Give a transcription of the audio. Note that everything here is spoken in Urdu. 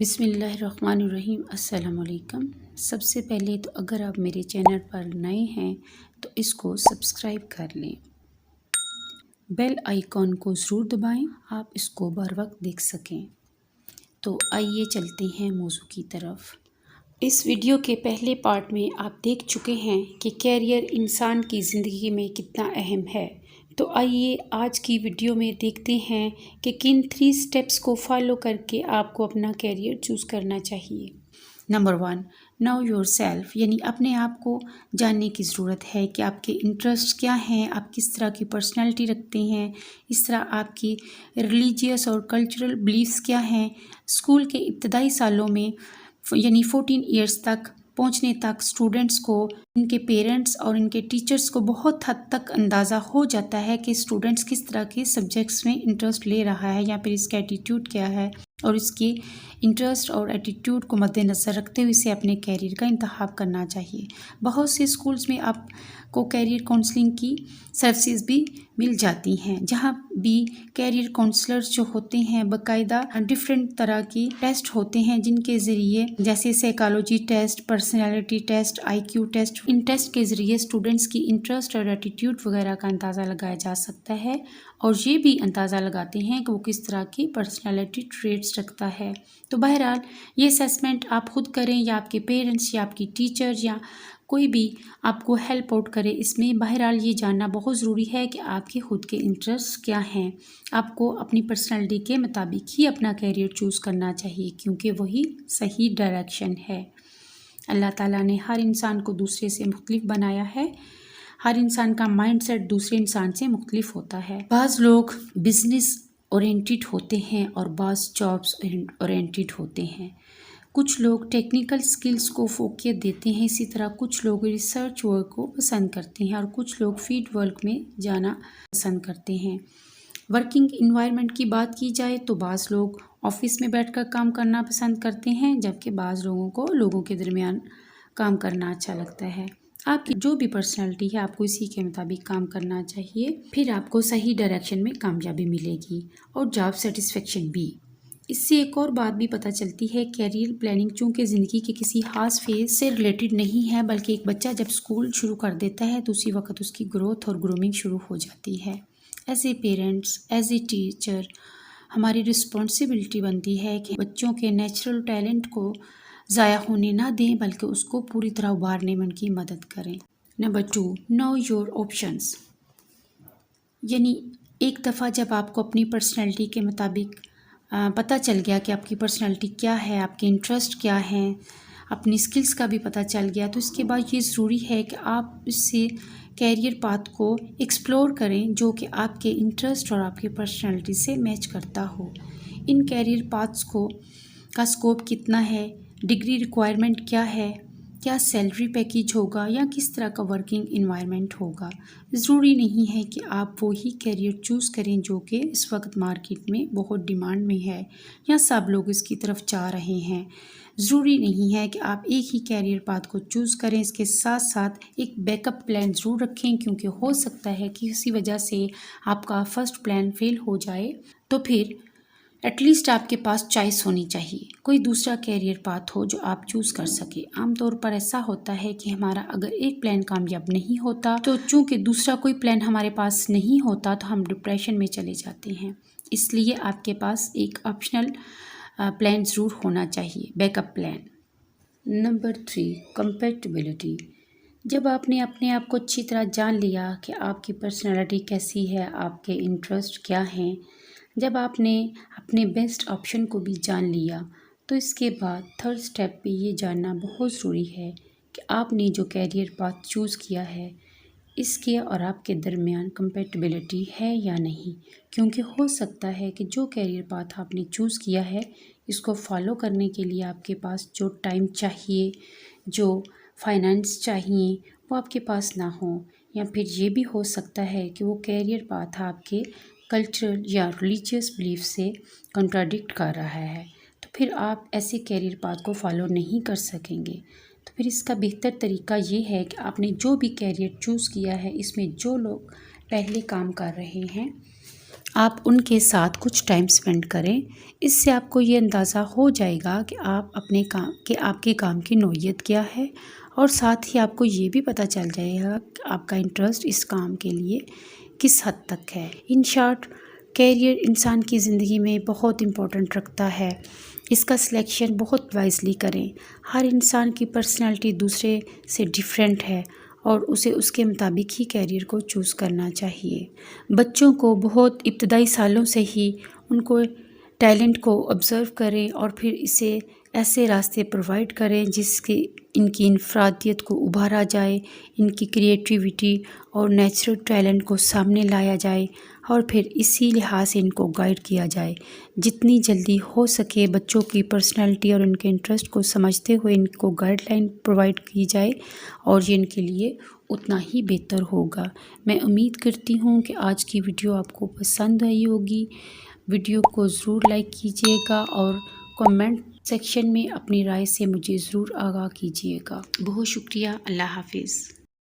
بسم اللہ الرحمن الرحیم۔ السلام علیکم۔ سب سے پہلے تو اگر آپ میرے چینل پر نئے ہیں تو اس کو سبسکرائب کر لیں، بیل آئیکن کو ضرور دبائیں، آپ اس کو بر وقت دیکھ سکیں۔ تو آئیے چلتے ہیں موضوع کی طرف۔ اس ویڈیو کے پہلے پارٹ میں آپ دیکھ چکے ہیں کہ کیریئر انسان کی زندگی میں کتنا اہم ہے۔ تو آئیے آج کی ویڈیو میں دیکھتے ہیں کہ کن 3 سٹیپس کو فالو کر کے آپ کو اپنا کیریئر چوز کرنا چاہیے۔ نمبر 1، نو یور سیلف، یعنی اپنے آپ کو جاننے کی ضرورت ہے کہ آپ کے انٹرسٹ کیا ہیں، آپ کس طرح کی پرسنالٹی رکھتے ہیں، اس طرح آپ کی ریلیجیس اور کلچرل بلیفس کیا ہیں۔ اسکول کے ابتدائی سالوں میں یعنی 14 ایئرس تک پہنچنے تک اسٹوڈنٹس کو ان کے پیرنٹس اور ان کے ٹیچرس کو بہت حد تک اندازہ ہو جاتا ہے کہ اسٹوڈنٹس کس طرح کے سبجیکٹس میں انٹرسٹ لے رہا ہے یا پھر اس کا ایٹیٹیوڈ کیا ہے، اور اس کے انٹرسٹ اور ایٹیٹیوڈ کو مد نظر رکھتے ہوئے اسے اپنے کیریئر کا انتخاب کرنا چاہیے۔ بہت سے اسکولس میں آپ کو کیریئر کونسلنگ کی سروسز بھی مل جاتی ہیں، جہاں بھی کیریئر کونسلرز جو ہوتے ہیں باقاعدہ ڈفرینٹ طرح کی ٹیسٹ ہوتے ہیں جن کے ذریعے جیسے psychology test, personality test, IQ test, ان ٹیسٹ کے ذریعے اسٹوڈنٹس کی انٹرسٹ اور ایٹیٹیوڈ وغیرہ کا اندازہ لگایا جا سکتا ہے، اور یہ بھی اندازہ لگاتے ہیں کہ وہ کس طرح کی پرسنالٹی ٹریٹس رکھتا ہے۔ تو بہرحال یہ اسیسمنٹ آپ خود کریں یا آپ کے پیرنٹس یا آپ کی ٹیچر یا کوئی بھی آپ کو ہیلپ آؤٹ کرے، اس میں بہرحال یہ جاننا بہت ضروری ہے کہ آپ کے خود کے انٹرسٹ کیا ہیں۔ آپ کو اپنی پرسنالٹی کے مطابق ہی اپنا کیریئر چوز کرنا چاہیے، کیونکہ وہی صحیح ڈائریکشن ہے۔ اللہ تعالیٰ نے ہر انسان کو دوسرے سے مختلف بنایا ہے، ہر انسان کا مائنڈ سیٹ دوسرے انسان سے مختلف ہوتا ہے۔ بعض لوگ بزنس اورینٹڈ ہوتے ہیں اور بعض جابس اورینٹڈ ہوتے ہیں۔ کچھ لوگ ٹیکنیکل سکلز کو فوقیت دیتے ہیں، اسی طرح کچھ لوگ ریسرچ ورک کو پسند کرتے ہیں اور کچھ لوگ فیلڈ ورک میں جانا پسند کرتے ہیں۔ ورکنگ انوائرمنٹ کی بات کی جائے تو بعض لوگ آفس میں بیٹھ کر کام کرنا پسند کرتے ہیں، جبکہ بعض لوگوں کو لوگوں کے درمیان کام کرنا اچھا لگتا ہے۔ آپ کی جو بھی پرسنالٹی ہے آپ کو اسی کے مطابق کام کرنا چاہیے، پھر آپ کو صحیح ڈائریکشن میں کامیابی ملے گی اور جاب سیٹسفیکشن بھی۔ اس سے ایک اور بات بھی پتہ چلتی ہے، کیریئر پلاننگ چونکہ زندگی کے کسی خاص فیز سے ریلیٹڈ نہیں ہے، بلکہ ایک بچہ جب اسکول شروع کر دیتا ہے تو اسی وقت اس کی گروتھ اور گرومنگ شروع ہو جاتی ہے۔ As a parents, as a teacher ہماری رسپانسبلٹی بنتی ہے کہ بچوں کے نیچرل ٹیلنٹ کو ضائع ہونے نہ دیں، بلکہ اس کو پوری طرح ابھارنے میں ان کی مدد کریں۔ نمبر 2، نو یور آپشنس، یعنی ایک دفعہ جب آپ کو اپنی پرسنالٹی کے مطابق پتہ چل گیا کہ آپ کی پرسنالٹی کیا ہے، آپ کے انٹرسٹ کیا ہیں، اپنی سکلز کا بھی پتہ چل گیا، تو اس کے بعد یہ ضروری ہے کہ آپ اس سے کیریئر پاتھ کو ایکسپلور کریں جو کہ آپ کے انٹرسٹ اور آپ کی پرسنالٹی سے میچ کرتا ہو۔ ان کیریئر پاتھس کا اسکوپ کتنا ہے، ڈگری ریکوائرمنٹ کیا ہے، کیا سیلری پیکیج ہوگا یا کس طرح کا ورکنگ انوائرمنٹ ہوگا۔ ضروری نہیں ہے کہ آپ وہی کیریئر چوز کریں جو کہ اس وقت مارکیٹ میں بہت ڈیمانڈ میں ہے یا سب لوگ اس کی طرف جا رہے ہیں۔ ضروری نہیں ہے کہ آپ ایک ہی کیریئر پاتھ کو چوز کریں، اس کے ساتھ ساتھ ایک بیک اپ پلان ضرور رکھیں، کیونکہ ہو سکتا ہے کہ اسی وجہ سے آپ کا فرسٹ پلان فیل ہو جائے، تو پھر ایٹ لیسٹ آپ کے پاس چوائس ہونی چاہیے، کوئی دوسرا کیریئر پاتھ ہو جو آپ چوز کر سکے۔ عام طور پر ایسا ہوتا ہے کہ ہمارا اگر ایک پلان کامیاب نہیں ہوتا تو چونکہ دوسرا کوئی پلان ہمارے پاس نہیں ہوتا تو ہم ڈپریشن میں چلے جاتے ہیں، اس لیے آپ کے پاس ایک آپشنل پلان ضرور ہونا چاہیے، back up plan. Number 3، compatibility, جب آپ نے اپنے آپ کو اچھی طرح جان لیا کہ آپ کی پرسنالٹی کیسی ہے، آپ کے انٹرسٹ کیا ہیں، جب آپ نے اپنے بیسٹ آپشن کو بھی جان لیا تو اس کے بعد 3rd سٹیپ پہ یہ جاننا بہت ضروری ہے کہ آپ نے جو کیریئر پاتھ چوز کیا ہے اس کے اور آپ کے درمیان کمپیٹیبلٹی ہے یا نہیں، کیونکہ ہو سکتا ہے کہ جو کیریئر پاتھ آپ نے چوز کیا ہے اس کو فالو کرنے کے لیے آپ کے پاس جو ٹائم چاہیے، جو فائنانس چاہیے وہ آپ کے پاس نہ ہوں، یا پھر یہ بھی ہو سکتا ہے کہ وہ کیریئر پاتھ آپ کے کلچرل یا ریلیجیس بلیف سے کنٹراڈکٹ کر رہا ہے، تو پھر آپ ایسے کیریئر پاتھ کو فالو نہیں کر سکیں گے۔ تو پھر اس کا بہتر طریقہ یہ ہے کہ آپ نے جو بھی کیریئر چوز کیا ہے اس میں جو لوگ پہلے کام کر رہے ہیں آپ ان کے ساتھ کچھ ٹائم سپینڈ کریں۔ اس سے آپ کو یہ اندازہ ہو جائے گا کہ آپ کے کام کی نوعیت کیا ہے، اور ساتھ ہی آپ کو یہ بھی پتہ چل جائے گا کہ آپ کا انٹرسٹ اس کام کے لیے کس حد تک ہے۔ ان شارٹ، کیریئر انسان کی زندگی میں بہت امپورٹنٹ رکھتا ہے۔ اس کا سلیکشن بہت وائزلی کریں۔ ہر انسان کی پرسنالٹی دوسرے سے ڈیفرنٹ ہے، اور اسے اس کے مطابق ہی کیریئر کو چوز کرنا چاہیے۔ بچوں کو بہت ابتدائی سالوں سے ہی ان کو ٹیلنٹ کو آبزرو کریں، اور پھر اسے ایسے راستے پرووائڈ کریں جس کے ان کی انفرادیت کو ابھارا جائے، ان کی کریٹیوٹی اور نیچرل ٹیلنٹ کو سامنے لایا جائے، اور پھر اسی لحاظ سے ان کو گائیڈ کیا جائے۔ جتنی جلدی ہو سکے بچوں کی پرسنالٹی اور ان کے انٹرسٹ کو سمجھتے ہوئے ان کو گائیڈ لائن پرووائڈ کی جائے، اور یہ ان کے لیے اتنا ہی بہتر ہوگا۔ میں امید کرتی ہوں کہ آج کی ویڈیو آپ کو پسند آئی ہوگی۔ ویڈیو کو ضرور لائک کیجیے گا، اور کمنٹ سیکشن میں اپنی رائے سے مجھے ضرور آگاہ کیجیے گا۔ بہت شکریہ۔ اللہ حافظ۔